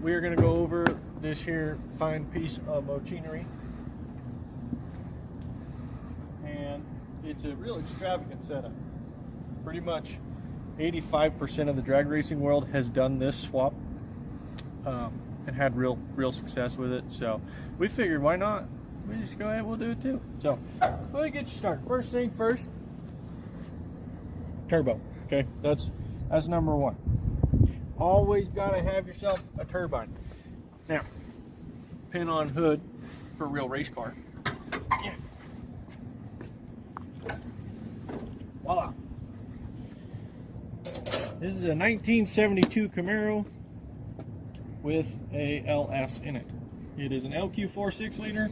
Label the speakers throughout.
Speaker 1: we're going to go over this here fine piece of machinery. And it's a real extravagant setup. Pretty much 85% of the drag racing world has done this swap and had real success with it. So we figured, why not? We just go ahead, we'll do it too. So let me get you started. First thing first, turbo. Okay, that's number one. Always gotta have yourself a turbine. Now, pin on hood for a real race car. Yeah. Voila. This is a 1972 Camaro with a LS in it. It is an LQ4 6-liter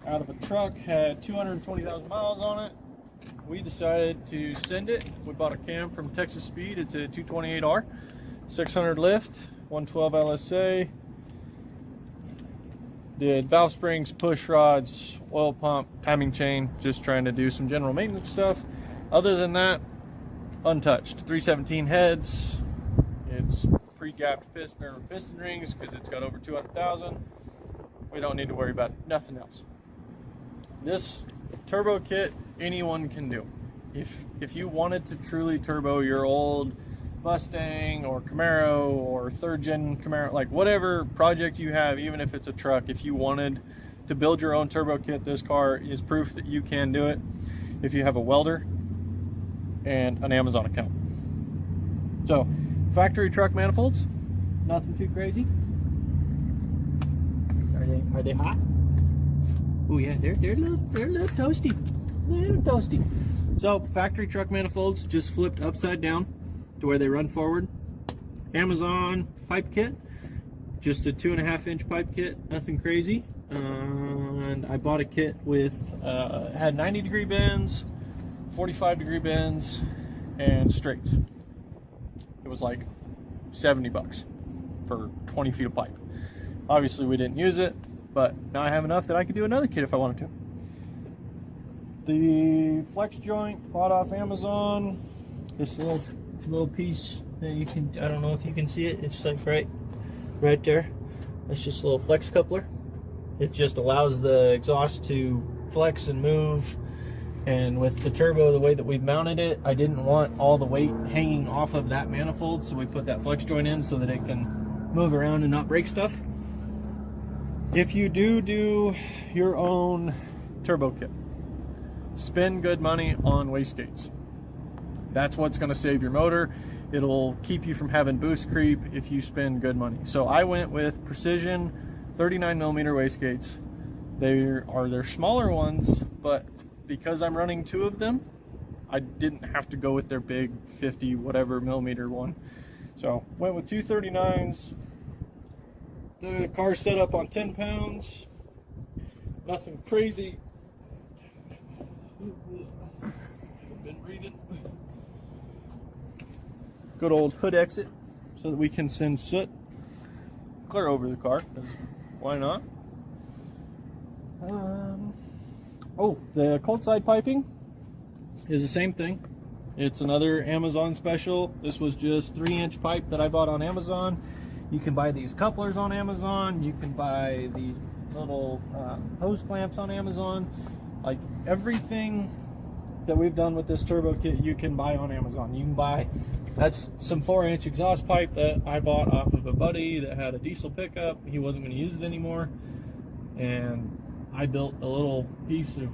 Speaker 1: out of a truck, had 220,000 miles on it. We decided to send it. We bought a cam from Texas Speed. It's a 228R, 600 lift, 112 LSA. Did valve springs, push rods, oil pump, timing chain, just trying to do some general maintenance stuff. Other than that, untouched. 317 heads. It's pre-gapped piston rings because it's got over 200,000. We don't need to worry about nothing else. This turbo kit, anyone can do. If you wanted to truly turbo your old Mustang or Camaro or third gen Camaro, like whatever project you have, even if it's a truck, if you wanted to build your own turbo kit, this car is proof that you can do it if you have a welder and an Amazon account. So, factory truck manifolds, nothing too crazy. Are they hot? Oh yeah, they're a little toasty. They're a little toasty. So, factory truck manifolds just flipped upside down to where they run forward. Amazon pipe kit, just a 2.5-inch pipe kit, nothing crazy. And I bought a kit with had 90-degree bends, 45-degree bends, and straights. It was like 70 bucks for 20 feet of pipe. Obviously we didn't use it, but now I have enough that I could do another kit if I wanted to. The flex joint bought off Amazon. This little piece that you can, I don't know if you can see it, it's like right there. It's just a little flex coupler. It just allows the exhaust to flex and move. And with the turbo, the way that we mounted it, I didn't want all the weight hanging off of that manifold, so we put that flex joint in so that it can move around and not break stuff. If you do your own turbo kit, spend good money on wastegates. That's what's going to save your motor. It'll keep you from having boost creep if you spend good money. So I went with Precision 39mm wastegates. They're smaller ones, but because I'm running 2 of them, I didn't have to go with their big 50 whatever millimeter one. So went with 2 39s. The car's set up on 10 pounds. Nothing crazy. Been breathing. Good old hood exit so that we can send soot clear over the car, because why not? Oh, the cold side piping is the same thing. It's another Amazon special. This was just 3-inch pipe that I bought on Amazon. You can buy these couplers on Amazon. You can buy these little hose clamps on Amazon. Like everything that we've done with this turbo kit, you can buy on Amazon. You can buy, that's some 4-inch exhaust pipe that I bought off of a buddy that had a diesel pickup. He wasn't going to use it anymore, and I built a little piece of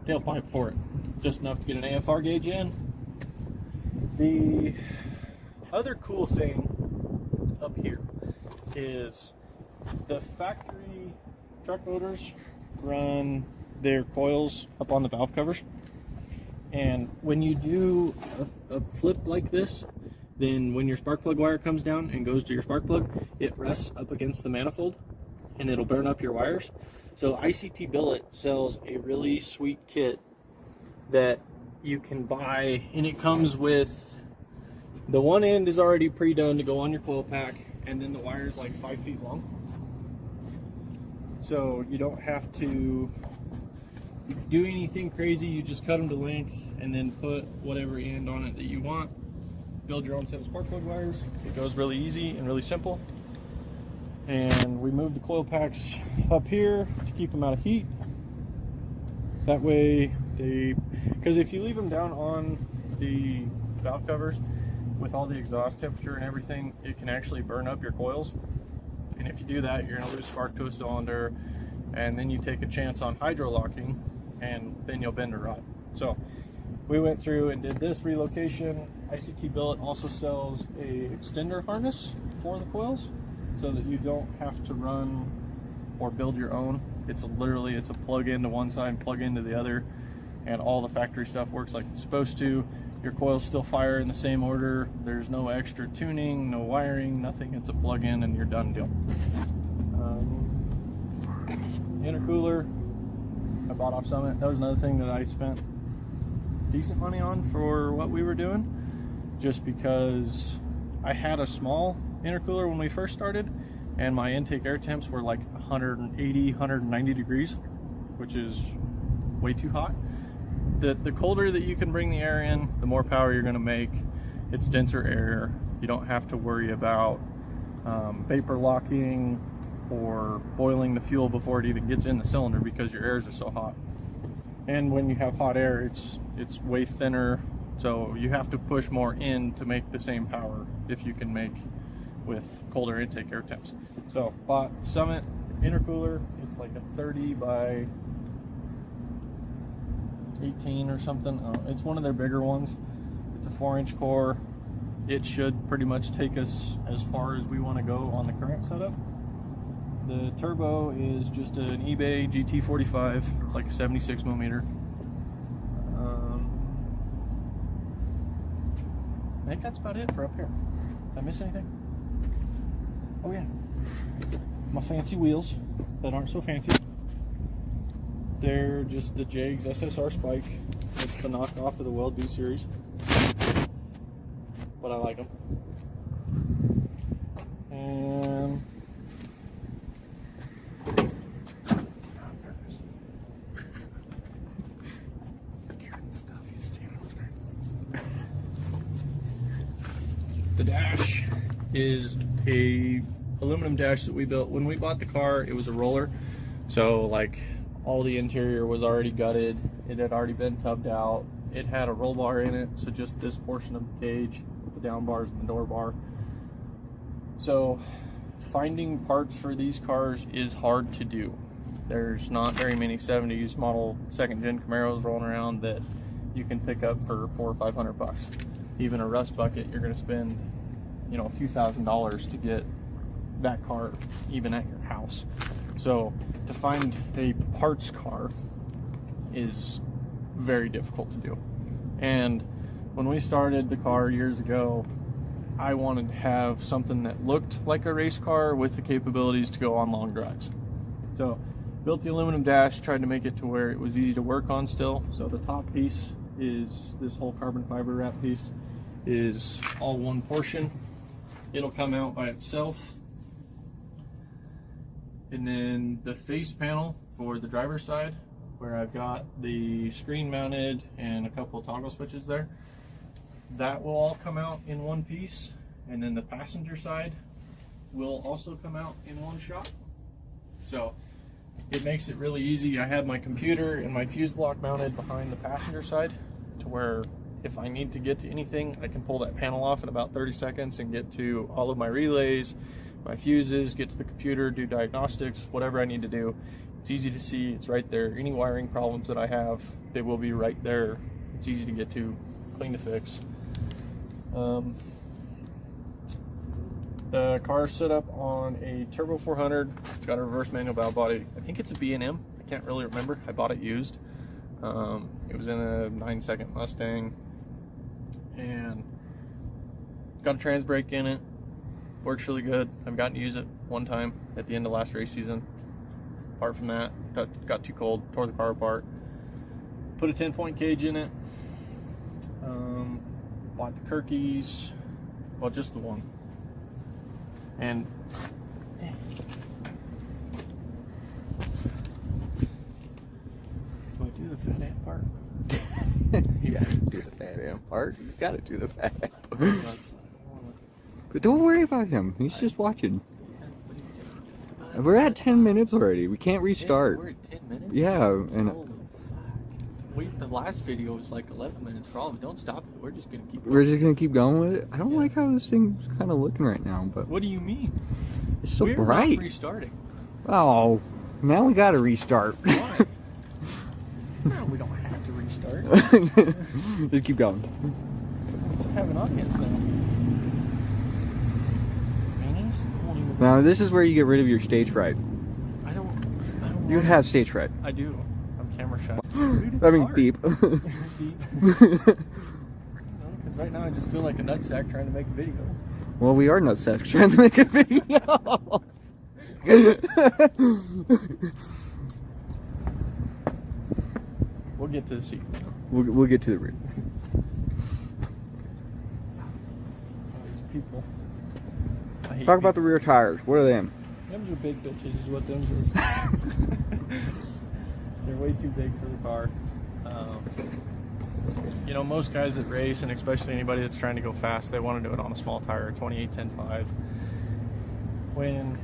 Speaker 1: tailpipe for it, just enough to get an AFR gauge in. The other cool thing up here is the factory truck motors run their coils up on the valve covers, and when you do a flip like this, then when your spark plug wire comes down and goes to your spark plug, it rests up against the manifold and it'll burn up your wires. So ICT Billet sells a really sweet kit that you can buy, and it comes with, the one end is already pre-done to go on your coil pack, and then the wire is like 5 feet long. So you don't have to do anything crazy. You just cut them to length and then put whatever end on it that you want. Build your own set of spark plug wires. It goes really easy and really simple. And we moved the coil packs up here to keep them out of heat. That way because if you leave them down on the valve covers with all the exhaust temperature and everything, it can actually burn up your coils. And if you do that, you're gonna lose spark to a cylinder, and then you take a chance on hydro locking, and then you'll bend a rod. So we went through and did this relocation. ICT Billet also sells a extender harness for the coils, so that you don't have to run or build your own. It's literally a plug into one side, plug into the other, and all the factory stuff works like it's supposed to. Your coils still fire in the same order. There's no extra tuning, no wiring, nothing. It's a plug in and you're done deal. Intercooler I bought off Summit. That was another thing that I spent decent money on for what we were doing, just because I had a small intercooler when we first started, and my intake air temps were like 180, 190 degrees, which is way too hot. The colder that you can bring the air in, the more power you're going to make. It's denser air. You don't have to worry about vapor locking or boiling the fuel before it even gets in the cylinder, because your airs are so hot. And when you have hot air, it's way thinner, so you have to push more in to make the same power if you can make with colder intake air temps. So bought Summit intercooler. It's like a 30 by 18 or something. It's one of their bigger ones. It's a 4-inch core. It should pretty much take us as far as we want to go on the current setup. The turbo is just an eBay GT45. It's like a 76 millimeter. I think that's about it for up here. Did I miss anything? Oh yeah, my fancy wheels that aren't so fancy. They're just the Jegs SSR Spike. It's the knockoff of the Weld B series, but I like them. And the dash is a aluminum dash that we built. When we bought the car, it was a roller, so like all the interior was already gutted. It had already been tubbed out. It had a roll bar in it, so just this portion of the cage with the down bars and the door bar. So finding parts for these cars is hard to do. There's not very many 70s model 2nd gen Camaros rolling around that you can pick up for $400 or $500. Even a rust bucket, you're going to spend, you know, a few $1,000s to get that car even at your house. So to find a parts car is very difficult to do. And when we started the car years ago, I wanted to have something that looked like a race car with the capabilities to go on long drives. So built the aluminum dash, tried to make it to where it was easy to work on still. So the top piece is this whole carbon fiber wrap piece is all one portion. It'll come out by itself. And then the face panel for the driver's side, where I've got the screen mounted and a couple of toggle switches there, that will all come out in one piece. And then the passenger side will also come out in one shot. So it makes it really easy. I have my computer and my fuse block mounted behind the passenger side, to where if I need to get to anything, I can pull that panel off in about 30 seconds and get to all of my relays, my fuses, get to the computer, do diagnostics, whatever I need to do. It's easy to see, it's right there. Any wiring problems that I have, they will be right there. It's easy to get to, clean to fix. The car's set up on a Turbo 400. It's got a reverse manual valve body. I think it's a B&M. I can't really remember. I bought it used. It was in a 9-second Mustang, and got a trans brake in it. Works really good. I've gotten to use it one time at the end of last race season. Apart from that, got too cold, tore the car apart. Put a 10-point cage in it. Bought the Kirkies, well, just the one. And do I do the fat ant part?
Speaker 2: You gotta do the fat ant part. You gotta do the fat ant part. But don't worry about him. He's just watching. We're at 10 minutes already. We can't restart.
Speaker 1: We're at 10 minutes?
Speaker 2: Yeah, and
Speaker 1: Holy fuck. The last video was like 11 minutes for all of it. Don't stop it. We're just going to keep going.
Speaker 2: we're just gonna keep going with it. I don't like how this thing's kind of looking right now, but
Speaker 1: What do you mean?
Speaker 2: it's so
Speaker 1: We're
Speaker 2: bright.
Speaker 1: not restarting.
Speaker 2: Oh, now we gotta restart.
Speaker 1: Why? No, we don't have to restart.
Speaker 2: Just keep going.
Speaker 1: Just have an audience now. Minis? Won't even-
Speaker 2: Now this is where you get rid of your stage fright.
Speaker 1: I don't
Speaker 2: You
Speaker 1: want-
Speaker 2: have stage fright.
Speaker 1: I do. I'm camera shy. Dude, it's
Speaker 2: I mean,
Speaker 1: hard.
Speaker 2: beep.
Speaker 1: Beep. Because right now I just feel like a nutsack trying to make a video.
Speaker 2: Well, we are nutsacks trying to make a video.
Speaker 1: We'll get to the seat.
Speaker 2: We'll get to the rear.
Speaker 1: All these people. I hate
Speaker 2: Talk about the rear tires. What are them?
Speaker 1: Them's are big bitches is what them's are. They're way too big for the car. You know, most guys that race, and especially anybody that's trying to go fast, they want to do it on a small tire, 28-10-5. When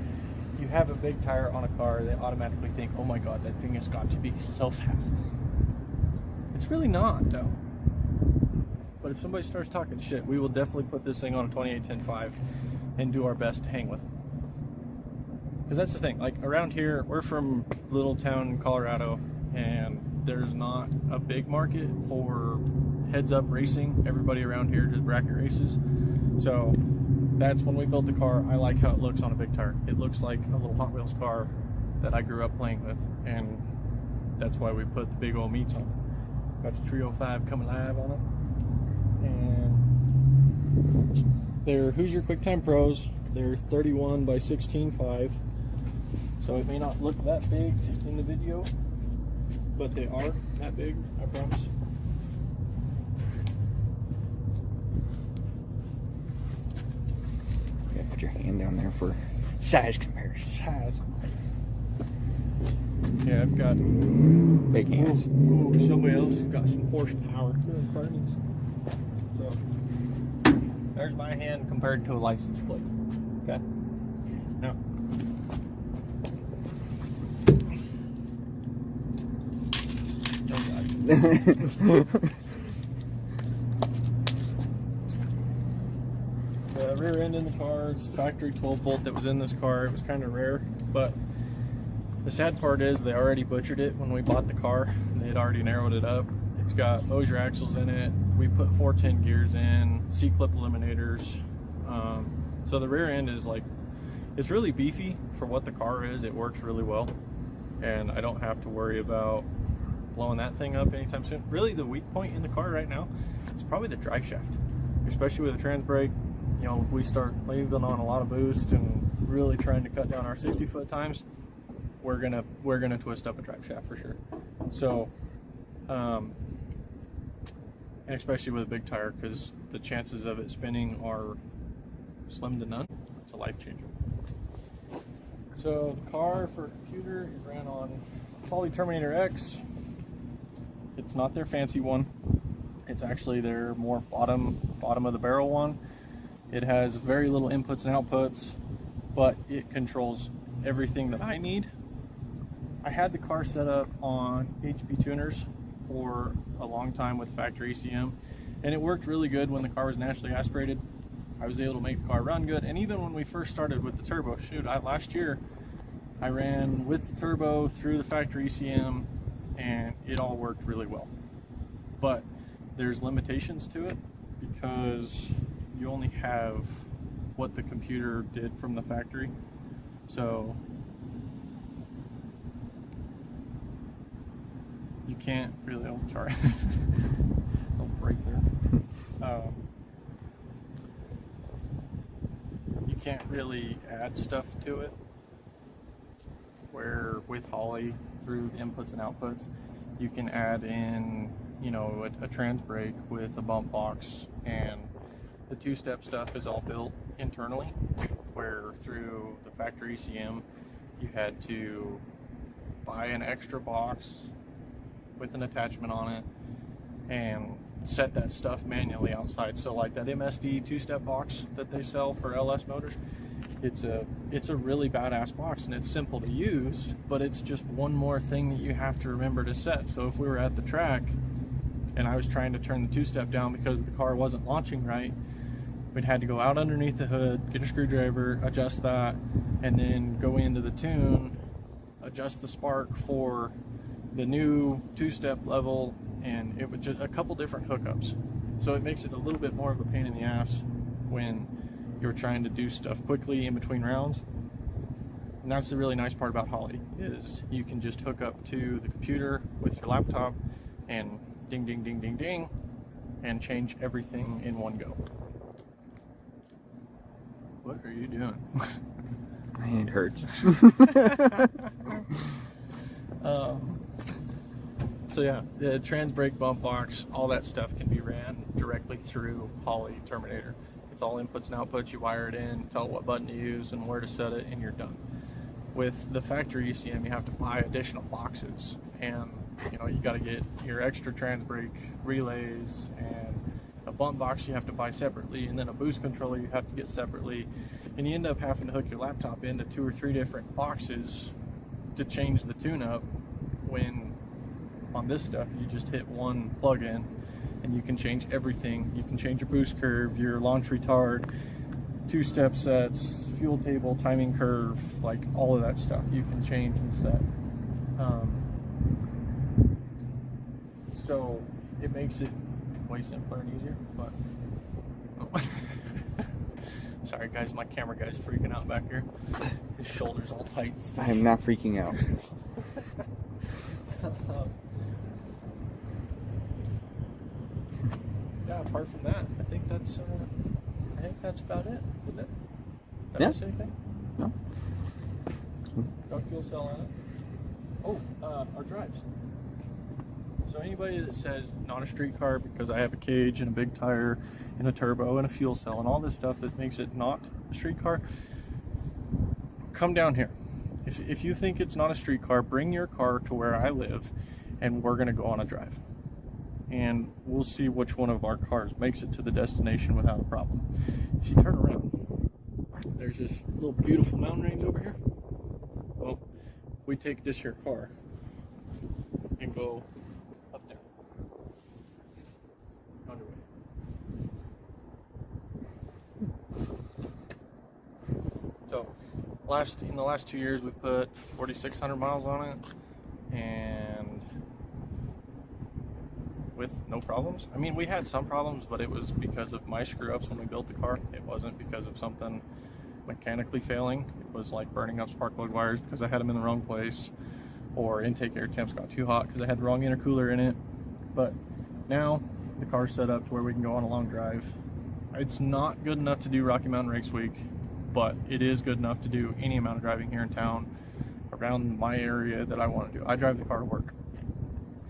Speaker 1: you have a big tire on a car, they automatically think, oh my god, that thing has got to be so fast. It's really not, though. But if somebody starts talking shit, we will definitely put this thing on a 28-10-5 and do our best to hang with it. Because that's the thing, like around here, we're from little town Colorado, and there's not a big market for heads-up racing. Everybody around here just bracket races. So that's when we built the car. I like how it looks on a big tire. It looks like a little Hot Wheels car that I grew up playing with, and that's why we put the big old meats on it. Got the 305 coming live on it. And they're Hoosier QuickTime Pros. They're 31 by 16.5. So it may not look that big in the video, but they are that big, I promise.
Speaker 2: Yeah, put your hand down there for size comparison.
Speaker 1: Size. Yeah, I've got
Speaker 2: Big hands.
Speaker 1: ooh, somebody else has got some horsepower. So there's my hand compared to a license plate. Okay. Now. Oh God. The rear end in the car, it's a factory 12 volt that was in this car. It was kind of rare, but the sad part is they already butchered it when we bought the car. They had already narrowed it up. It's got Mosier axles in it. We put 410 gears in, C-clip eliminators. So the rear end is like, it's really beefy for what the car is. It works really well, and I don't have to worry about blowing that thing up anytime soon. Really, the weak point in the car right now is probably the drive shaft, especially with the trans brake. You know, we start leaving on a lot of boost and really trying to cut down our 60-foot times. We're gonna twist up a drive shaft for sure. So, and especially with a big tire, because the chances of it spinning are slim to none. It's a life changer. So the car for computer is ran on Poly Terminator X. It's not their fancy one. It's actually their more bottom of the barrel one. It has very little inputs and outputs, but it controls everything that I need. I had the car set up on HP tuners for a long time with factory ECM, and it worked really good when the car was naturally aspirated. I was able to make the car run good, and even when we first started with the turbo, last year I ran with the turbo through the factory ECM, and it all worked really well. But there's limitations to it because you only have what the computer did from the factory. So you can't really, oh, sorry. Don't break there. You can't really add stuff to it, where with Holley, through the inputs and outputs, you can add in, you know, a trans brake with a bump box, and the two-step stuff is all built internally, where through the factory ECM you had to buy an extra box with an attachment on it and set that stuff manually outside. So like that MSD two-step box that they sell for LS motors, it's a really badass box, and it's simple to use, but it's just one more thing that you have to remember to set. So if we were at the track and I was trying to turn the two-step down because the car wasn't launching right, we'd had to go out underneath the hood, get a screwdriver, adjust that, and then go into the tune, adjust the spark for the new two-step level, and it was just a couple different hookups. So it makes it a little bit more of a pain in the ass when you're trying to do stuff quickly in between rounds. And that's the really nice part about Holley, is you can just hook up to the computer with your laptop and ding, ding, ding, ding, ding, and change everything in one go. What are you doing?
Speaker 2: My hand hurts.
Speaker 1: So yeah, the trans brake bump box, all that stuff can be ran directly through Holley Terminator. It's all inputs and outputs. You wire it in, tell it what button to use and where to set it, and you're done. With the factory ECM, you have to buy additional boxes, and you know, you got to get your extra trans brake relays, and a bump box you have to buy separately, and then a boost controller you have to get separately, and you end up having to hook your laptop into 2 or 3 different boxes to change the tune-up, when on this stuff you just hit one plug-in and you can change everything. You can change your boost curve, your launch retard, 2-step sets, fuel table, timing curve, like all of that stuff you can change and set. So it makes it way simpler and easier, but oh. Sorry guys, my camera guy's freaking out back here. His shoulder's all tight and stuff.
Speaker 2: I am not freaking out.
Speaker 1: Yeah, apart from that, I think that's about it, isn't it? Did I miss anything?
Speaker 2: No.
Speaker 1: Got fuel cell on it. Oh, our drives. So anybody that says not a street car because I have a cage and a big tire and a turbo and a fuel cell and all this stuff that makes it not a street car, come down here. If you think it's not a street car, bring your car to where I live and we're gonna go on a drive. And we'll see which one of our cars makes it to the destination without a problem. If you turn around, there's this little beautiful mountain range over here. Well, we take this here car and go up there. Underway. So, in the last 2 years, we put 4,600 miles on it, and with no problems. I mean, we had some problems, but it was because of my screw-ups when we built the car. It wasn't because of something mechanically failing. It was like burning up spark plug wires because I had them in the wrong place, or intake air temps got too hot because I had the wrong intercooler in it. But now the car's set up to where we can go on a long drive. It's not good enough to do Rocky Mountain Race Week, but it is good enough to do any amount of driving here in town around my area that I want to do. I drive the car to work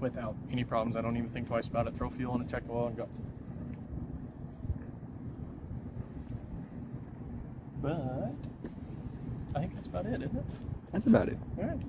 Speaker 1: without any problems. I don't even think twice about it. Throw fuel in it, check the oil, and go. But I think that's about it, isn't it?
Speaker 2: That's about it.
Speaker 1: All right.